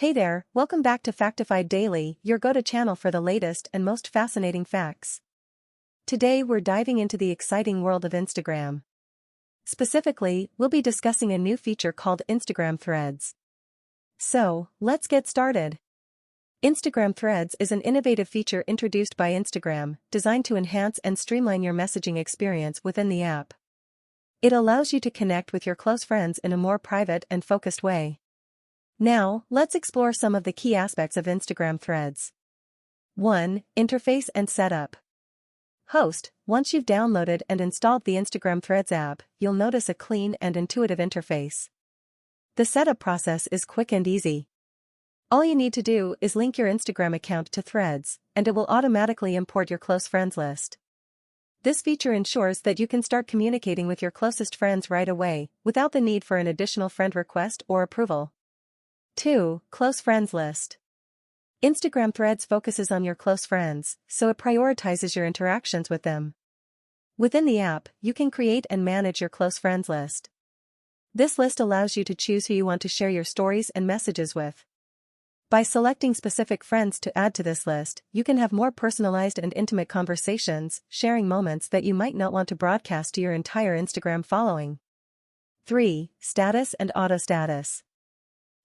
Hey there, welcome back to Factified Daily, your go-to channel for the latest and most fascinating facts. Today we're diving into the exciting world of Instagram. Specifically, we'll be discussing a new feature called Instagram Threads. So, let's get started. Instagram Threads is an innovative feature introduced by Instagram, designed to enhance and streamline your messaging experience within the app. It allows you to connect with your close friends in a more private and focused way. Now, let's explore some of the key aspects of Instagram Threads. 1. Interface and setup. Host: once you've downloaded and installed the Instagram Threads app, you'll notice a clean and intuitive interface. The setup process is quick and easy. All you need to do is link your Instagram account to Threads, and it will automatically import your close friends list. This feature ensures that you can start communicating with your closest friends right away, without the need for an additional friend request or approval. 2. Close friends list. Instagram Threads focuses on your close friends, so it prioritizes your interactions with them. Within the app, you can create and manage your close friends list. This list allows you to choose who you want to share your stories and messages with. By selecting specific friends to add to this list, you can have more personalized and intimate conversations, sharing moments that you might not want to broadcast to your entire Instagram following. 3. Status and auto status.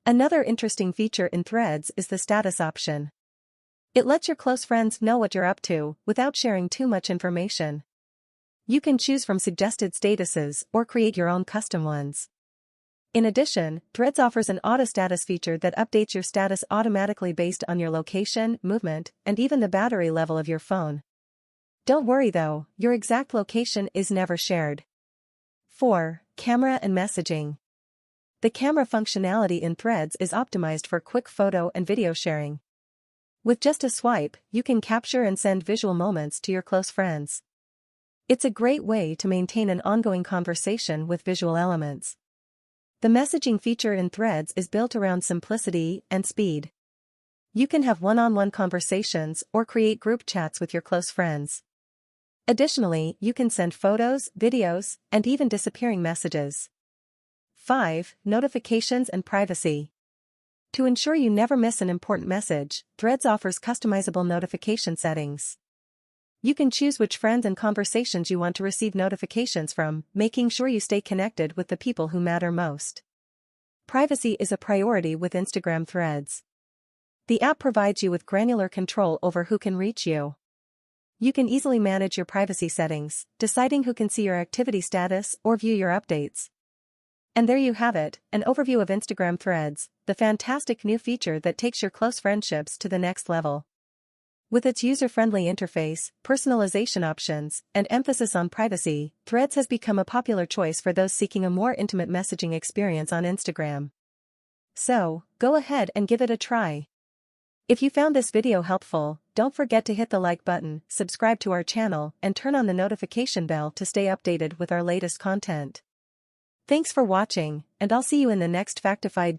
Another interesting feature in Threads is the status option. It lets your close friends know what you're up to, without sharing too much information. You can choose from suggested statuses or create your own custom ones. In addition, Threads offers an auto status feature that updates your status automatically based on your location, movement, and even the battery level of your phone. Don't worry though, your exact location is never shared. 4. Camera and messaging. The camera functionality in Threads is optimized for quick photo and video sharing. With just a swipe, you can capture and send visual moments to your close friends. It's a great way to maintain an ongoing conversation with visual elements. The messaging feature in Threads is built around simplicity and speed. You can have one-on-one conversations or create group chats with your close friends. Additionally, you can send photos, videos, and even disappearing messages. 5. Notifications and privacy. To ensure you never miss an important message, Threads offers customizable notification settings. You can choose which friends and conversations you want to receive notifications from, making sure you stay connected with the people who matter most. Privacy is a priority with Instagram Threads. The app provides you with granular control over who can reach you. You can easily manage your privacy settings, deciding who can see your activity status or view your updates. And there you have it, an overview of Instagram Threads, the fantastic new feature that takes your close friendships to the next level. With its user-friendly interface, personalization options, and emphasis on privacy, Threads has become a popular choice for those seeking a more intimate messaging experience on Instagram. So, go ahead and give it a try. If you found this video helpful, don't forget to hit the like button, subscribe to our channel, and turn on the notification bell to stay updated with our latest content. Thanks for watching, and I'll see you in the next Factified